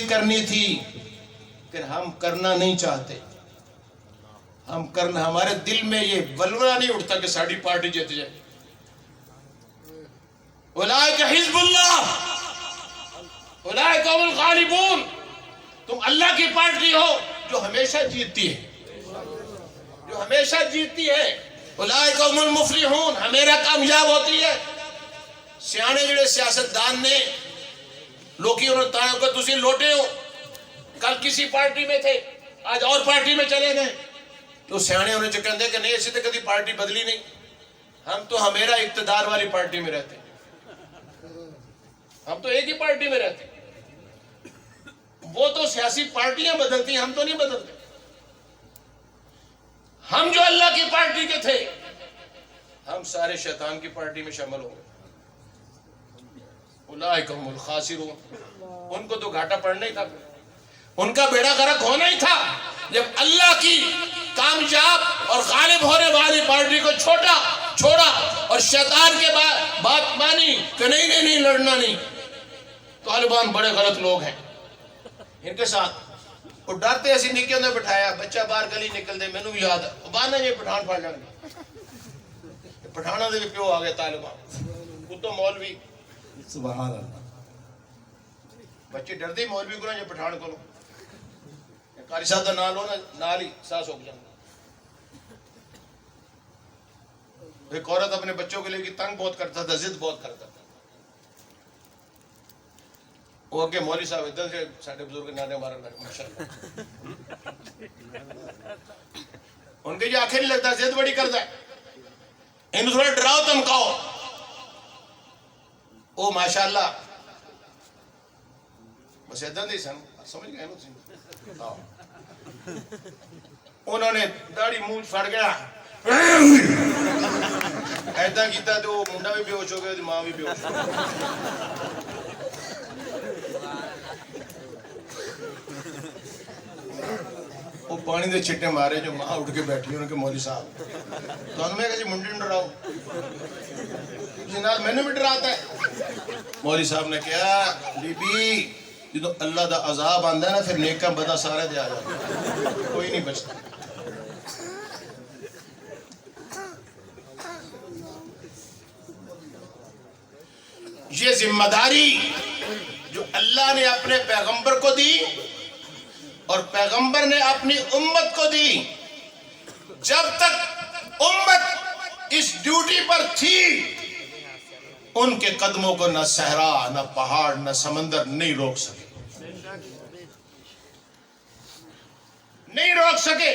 بھی کرنی تھی کہ ہم کرنا نہیں چاہتے. ہم کرنا, ہمارے دل میں یہ ولولہ نہیں اٹھتا کہ ساڑی پارٹی جیت جائے. اولئک حزب اللہ اولئک هم الغالبون. تم اللہ کی پارٹی ہو جو ہمیشہ جیتتی ہے, جو ہمیشہ جیتتی ہے. اولئک هم المفلحون, ہمیرا کامیاب ہوتی ہے. سیانے جڑے سیاستدان نے لوکی انہوں تاں کہ تسی لوٹے ہو, کل کسی پارٹی میں تھے آج اور پارٹی میں چلے گئے, تو سیانے انہیں جو کہتے ہیں کہ نہیں اسی تو کدی پارٹی بدلی نہیں, ہم تو ہمیرا اقتدار والی پارٹی میں رہتے ہیں, ہم تو ایک ہی پارٹی میں رہتے ہیں. وہ تو سیاسی پارٹیاں بدلتی ہیں, ہم تو نہیں بدلتے. ہم جو اللہ کی پارٹی کے تھے ہم سارے شیطان کی پارٹی میں شامل ہو گئے. اولئک هم الخاسرون. ان کو تو گھاٹا پڑنا ہی تھا, ان کا بیڑا غرق ہونا ہی تھا جب اللہ کی کامیاب اور غالب ہونے والی پارٹی کو چھوڑا اور شیطان کے بات مانی کہ نہیں لڑنا نہیں. طالبان بڑے غلط لوگ ہیں, ان کے ساتھ وہ ڈرتے ایسی نکیوں نے بٹھایا, بچہ باہر گلی نکل دے. میں نے بھی یاد ہے بانا یہ پٹھان پڑ جائیں گے, پٹھانا دے بھی پیو آ گئے طالبان, وہ تو مولوی سبحان اللہ. بچے ڈر دی مولوی کو جو پٹھان کو کاری صاحب کا نام لو نا نال ہی ساس ہو جائے. ایک عورت اپنے بچوں کے لیے کی تنگ بہت کرتا تھا, ضد بہت کرتا تھا. وہ اگے مولوی صاحب ادھر سے ساڈے بزرگ نانے مارا ماشاءاللہ, ان کے جو آنکھیں نہیں لگتا, ضد بڑی کرتا ہے, انہوں تھوڑا ڈراؤ دھمکاؤ. وہ ماشاءاللہ بس ادھر نہیں سن سمجھ گئے نا, انہوں نے داڑھی منہ پھڑ گیا ایسا کیتا تو وہ منڈا بھی بے ہوش ہو گیا, ماں بھی بے ہوش ہو گئی. وہ پانی دے چھٹے مارے, جو ماں اٹھ کے بیٹھی انہوں کے مولوی صاحب تو انہوں نے کہا جی منڈی ڈراؤ جناب میں نے بھی ڈراتا ہے. مولوی صاحب نے کہا بی بی جدو اللہ دا عذاب آندا ہے نا پھر نیکاں بدا سارے دے آ جاتا, کوئی نہیں بچتا. یہ ذمہ داری جو اللہ نے اپنے پیغمبر کو دی اور پیغمبر نے اپنی امت کو دی, جب تک امت اس ڈیوٹی پر تھی ان کے قدموں کو نہ صحرا نہ پہاڑ نہ سمندر نہیں روک سکے, نہیں روک سکے.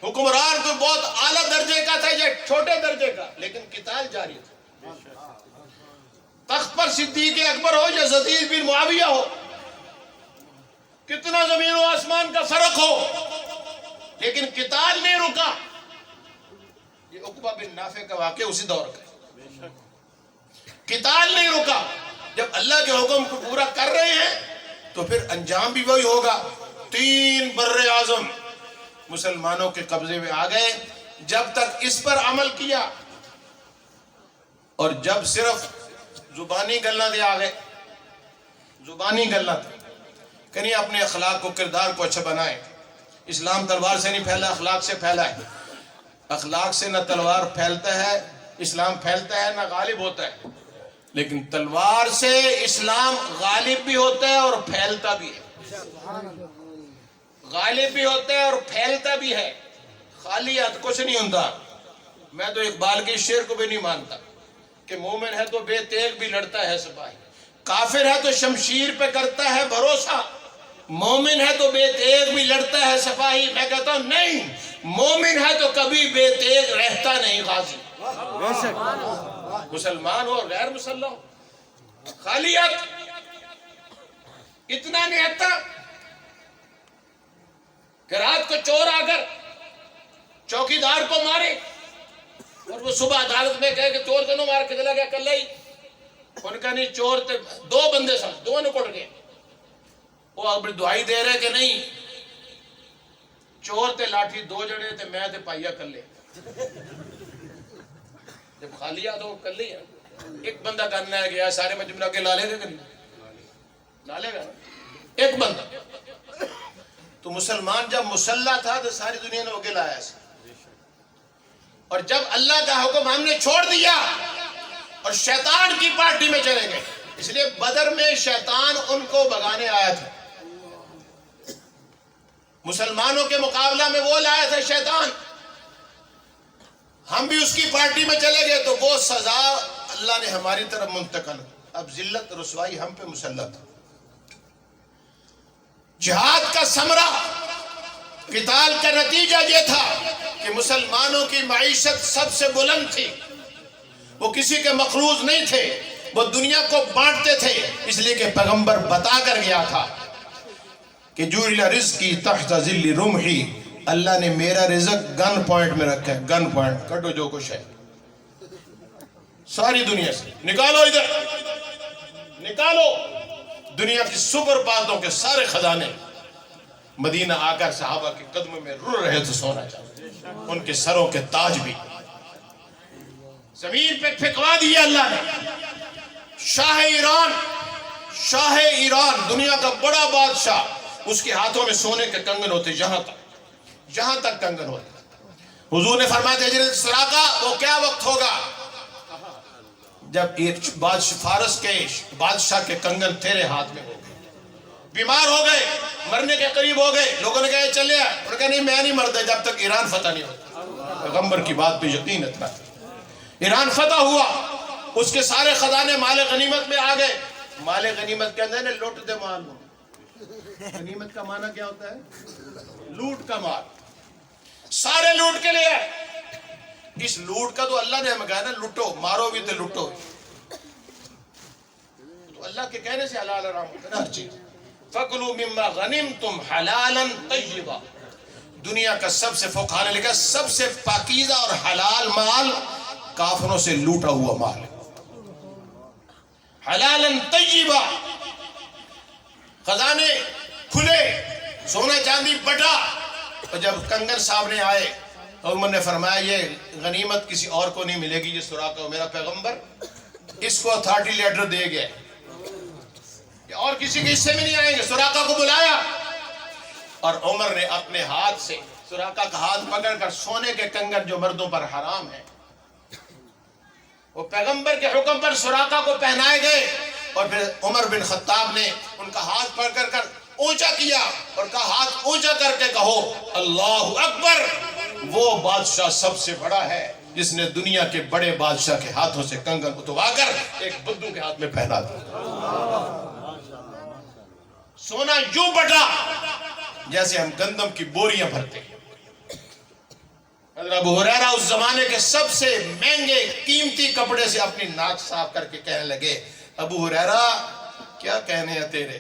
حکمران تو بہت اعلیٰ درجے کا تھا, یہ چھوٹے درجے کا, لیکن قتال جاری تھا. تخت پر صدیق اکبر ہو یا یزید بن معاویہ ہو, کتنا زمین و آسمان کا فرق ہو, لیکن قتال نہیں رکا. یہ عقبہ بن نافع کا واقعہ اسی دور کا, قتال نہیں رکا. جب اللہ کے حکم کو پورا کر رہے ہیں تو پھر انجام بھی وہی ہوگا. 3 بر اعظم مسلمانوں کے قبضے میں آ گئے. جب تک اس پر عمل کیا اور جب صرف زبانی گلنا دے آ گئے, زبانی گلنا دے کہ نہیں اپنے اخلاق کو کردار کو اچھا بنائے. اسلام تلوار سے نہیں پھیلا, اخلاق سے پھیلا ہے. اخلاق سے نہ تلوار پھیلتا ہے, اسلام پھیلتا ہے نہ غالب ہوتا ہے, لیکن تلوار سے اسلام غالب بھی ہوتا ہے اور پھیلتا بھی ہے. غالب بھی ہوتا ہے اور پھیلتا بھی ہے, خالی ہاتھ کچھ نہیں ہوتا. میں تو اقبال کے شعر کو بھی نہیں مانتا کہ مومن ہے تو بے تیغ بھی لڑتا ہے سپاہی, کافر ہے تو شمشیر پہ کرتا ہے بھروسہ, مومن ہے تو بے تیغ بھی لڑتا ہے سپاہی. میں کہتا ہوں نہیں, مومن ہے تو کبھی بے تیغ رہتا نہیں غازی. مسلمان ہو اور غیر مسلح ہو, خالی ہاتھ اتنا نہیں آتا کہ رات کو چور آ کر چوکیدار کو مارے اور وہ صبح عدالت میں کہے کہ چور تنوں مار کے چلا گیا کل ہی. ان کا نہیں, چور تے 2 بندے سن, 2 نے کٹ گئے. وہ اپنی دعائی دے رہے کہ نہیں, چور تے لاٹھی 2 جڑے تے میں تے پائیا کلے. جب خالی آ تو کل ہی ہے. ایک بندہ کرنا ہے گیا, سارے مجمع کے لالے گا کہ نہیں لالے گا. ایک بندہ. تو مسلمان جب مسلح تھا تو ساری دنیا نے اکیلا آیا سی. اور جب اللہ کا حکم ہم نے چھوڑ دیا اور شیطان کی پارٹی میں چلے گئے. اس لیے بدر میں شیطان ان کو بھگانے آیا تھا. مسلمانوں کے مقابلہ میں وہ لایا تھا شیطان. ہم بھی اس کی پارٹی میں چلے گئے تو وہ سزا اللہ نے ہماری طرف منتقل. اب ذلت رسوائی ہم پہ مسلط. جہاد کا ثمرہ، قتال کا نتیجہ یہ تھا کہ مسلمانوں کی معیشت سب سے بلند تھی. وہ کسی کے مقروض نہیں تھے، وہ دنیا کو بانٹتے تھے. اس لیے کہ پیغمبر بتا کر گیا تھا کہ جُعِلَ رِزْقِي تحت ظِلِّ رُمْحِي، اللہ نے میرا رزق گن پوائنٹ میں رکھا ہے. گن پوائنٹ، کٹو جو کچھ ہے ساری دنیا سے نکالو، ادھر نکالو. دنیا کی سپر باتوں کے سارے خزانے مدینہ آ کر صحابہ کے قدموں میں رڑ رہے تھے سونا چاہتے. ان کے سروں کے تاج بھی زمین پہ پھینکوا دیا اللہ نے. شاہ ایران دنیا کا بڑا بادشاہ، اس کے ہاتھوں میں سونے کے کنگن ہوتے جہاں تک کنگن ہوتے. حضور نے فرمایا تھا حجرۃ سراقہ وہ کیا وقت ہوگا جب ایک فارس کے بادشاہ کے کنگن تیرے ہاتھ میں ہو گئے. بیمار ہو گئے، مرنے کے قریب ہو گئے. لوگوں نے کہا چلے آئے. انہوں نے کہا نہیں میں نہیں مرتا جب تک ایران فتح نہیں ہوتا. پیغمبر کی بات پہ یقین اتنا. ایران فتح ہوا، اس کے سارے خزانے مال غنیمت میں آ گئے. مال غنیمت کے اندر لوٹ دے مال. غنیمت کا معنی کیا ہوتا ہے؟ لوٹ کا مال. سارے لوٹ کے لیے. اس لوٹ کا تو اللہ نے ہمیں کہا نا لوٹو، مارو بھی تو لوٹو. تو اللہ کے کہنے سے حلال حرام ہوتا ہے ہر چیز. فَكُلُوا مِمَّا غَنِمْتُمْ حَلَالًا طَيِّبًا. دنیا کا سب سے فقہا نے لکھا سب سے پاکیزہ اور حلال مال کافروں سے لوٹا ہوا مال. حلالاً طیبا. خزانے کھلے، سونا چاندی بٹا. اور جب کنگن صاحب نے آئے اور عمر نے فرمایا یہ غنیمت کسی اور کو نہیں ملے گی، یہ سراقہ میرا پیغمبر اس کو اتھارٹی لیٹر دے گئے کہ اور کسی کے حصے میں نہیں آئیں گے. سراقہ کو بلایا اور عمر نے اپنے ہاتھ سے سراقہ کا ہاتھ پکڑ کر سونے کے کنگن جو مردوں پر حرام ہے وہ پیغمبر کے حکم پر سراقہ کو پہنائے گئے. اور پھر عمر بن خطاب نے ان کا ہاتھ پکڑ کر اونچا کیا اور کہا ہاتھ اونچا کر کے کہو اللہ اکبر. وہ بادشاہ سب سے بڑا ہے جس نے دنیا کے بڑے بادشاہ کے ہاتھوں سے کنگن اتوا کر ایک بدو کے ہاتھ میں پہنا دیا. سونا یوں بٹا جیسے ہم گندم کی بوریاں بھرتے ہیں. حضرت ابو ہریرہ اس زمانے کے سب سے مہنگے قیمتی کپڑے سے اپنی ناک صاف کر کے کہنے لگے ابو ہریرہ کیا کہنے ہیں تیرے،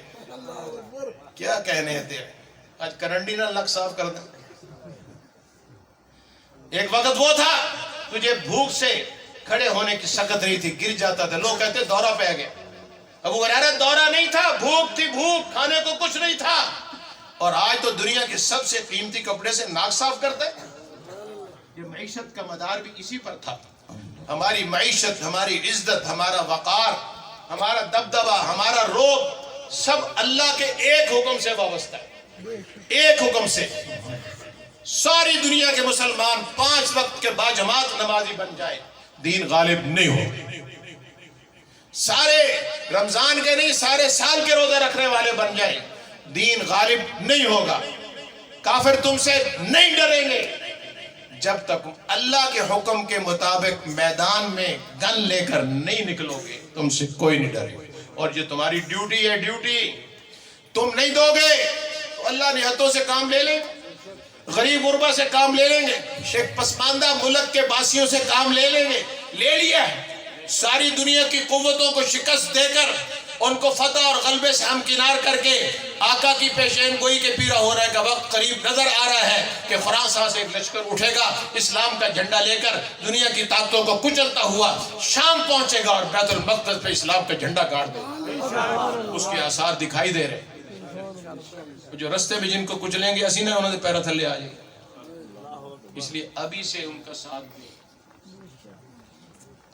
کیا کہنے ہیں تیرے. آج کرنڈی نہ لگ صاف کر دیں. ایک وقت وہ تھا تجھے بھوک سے کھڑے ہونے کی سکت نہیں تھی، گر جاتا تھا. لوگ کہتے دورہ پہ گیا. ابو ہریرہ دورہ نہیں تھا، بھوک تھی، بھوک، کھانے کو کچھ نہیں تھا. اور آج تو دنیا کے سب سے قیمتی کپڑے سے ناک صاف کرتے. یہ معیشت کا مدار بھی اسی پر تھا. ہماری معیشت، ہماری عزت، ہمارا وقار، ہمارا دبدبہ، ہمارا روب سب اللہ کے ایک حکم سے وابستہ ہے. ایک حکم سے ساری دنیا کے مسلمان 5 وقت کے باجماعت نمازی بن جائے، دین غالب نہیں ہو. سارے رمضان کے نہیں سارے سال کے روزے رکھنے والے بن جائیں، دین غالب نہیں ہوگا. کافر تم سے نہیں ڈریں گے جب تک اللہ کے حکم کے مطابق میدان میں گن لے کر نہیں نکلو گے. تم سے کوئی نہیں ڈرے. اور یہ تمہاری ڈیوٹی ہے. ڈیوٹی تم نہیں دو گے تو اللہ نے ہاتھوں سے کام لے لیں گے، غریب غربا سے کام لے لیں گے، ایک پسماندہ ملک کے باسیوں سے کام لے لیں گے. لے لیا ہے. ساری دنیا کی قوتوں کو شکست دے کر ان کو فتح اور غلبے سے ہمکنار کر کے آقا کی پیشین گوئی کے پیرا ہونے کا وقت قریب نظر آ رہا ہے کہ فرانسہ سے ایک لشکر اٹھے گا اسلام کا جھنڈا لے کر، دنیا کی طاقتوں کو کچلتا ہوا شام پہنچے گا اور بیت المقدس پہ اسلام کا جھنڈا گاڑ دے گا. اس کے آثار دکھائی دے رہے. جو رستے میں جن کو کچلیں گے اسینے انہوں نے پیرا تھلے آ جائے. اس لیے ابھی سے ان کا ساتھ دیں،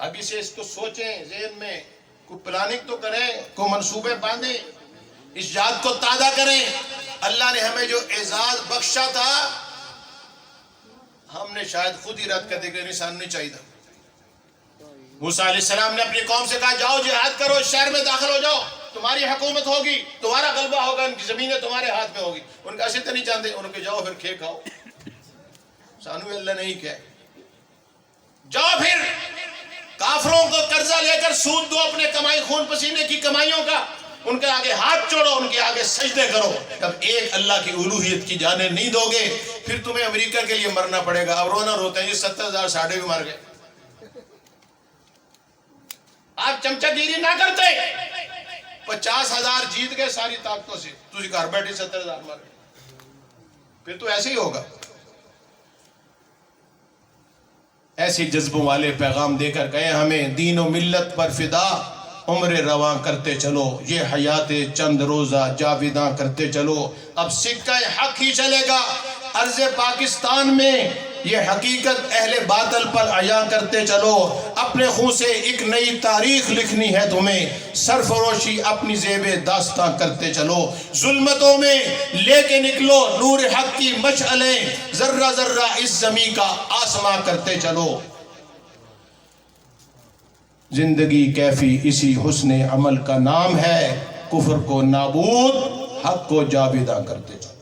ابھی سے اس کو سوچیں، ذہن میں کوئی پلاننگ تو کریں، کوئی منصوبے باندھیں. اس یاد کو تازہ کریں، اللہ نے ہمیں جو اعزاز بخشا تھا ہم نے شاید خود ہی رد کر دے کہ انسان نہیں چاہیے تھا۔ موسیٰ علیہ السلام نے اپنی قوم سے کہا جاؤ جہاد کرو، اس شہر میں داخل ہو جاؤ، تمہاری حکومت ہوگی، تمہارا غلبہ ہوگا، ان کی زمینیں تمہارے ہاتھ میں ہوگی۔ ان کا ایسے تو نہیں چاہتے، ان کے جاؤ پھر کھے کھاؤ، سانو اللہ نہیں کہے جاؤ پھر کافروں کو قرضہ لے کر سود دو اپنے کمائی خون پسینے کی کمائیوں کا، ان کے آگے ہاتھ چھوڑو، ان کے آگے سجدے کرو۔ جب ایک اللہ کی الوہیت کی جانب نہیں دو گے پھر تمہیں امریکہ کے لیے مرنا پڑے گا۔ اب رونا روتے ہیں جی 70,000 ساڑھے بھی مر گئے۔ آپ چمچہ گیری نہ کرتے، 50,000 جیت گئے ساری طاقتوں سے، تجھے گھر بیٹھے 70,000 مر گئے، پھر تو ایسے ہی ہوگا۔ ایسے جذبوں والے پیغام دے کر گئے ہمیں، دین و ملت پر فدا عمر رواں کرتے چلو، یہ حیات چند روزہ جاویداں کرتے چلو۔ اب سکہ حق ہی چلے گا ارض پاکستان میں، یہ حقیقت اہل باطل پر عیاں کرتے چلو۔ اپنے خون سے ایک نئی تاریخ لکھنی ہے تمہیں، سرفروشی اپنی زیب داستاں کرتے چلو۔ ظلمتوں میں لے کے نکلو نور حق کی مشعلیں، ذرہ ذرہ اس زمین کا آسماں کرتے چلو۔ زندگی کیفی اسی حسن عمل کا نام ہے، کفر کو نابود حق کو جاویداں کرتے چلو۔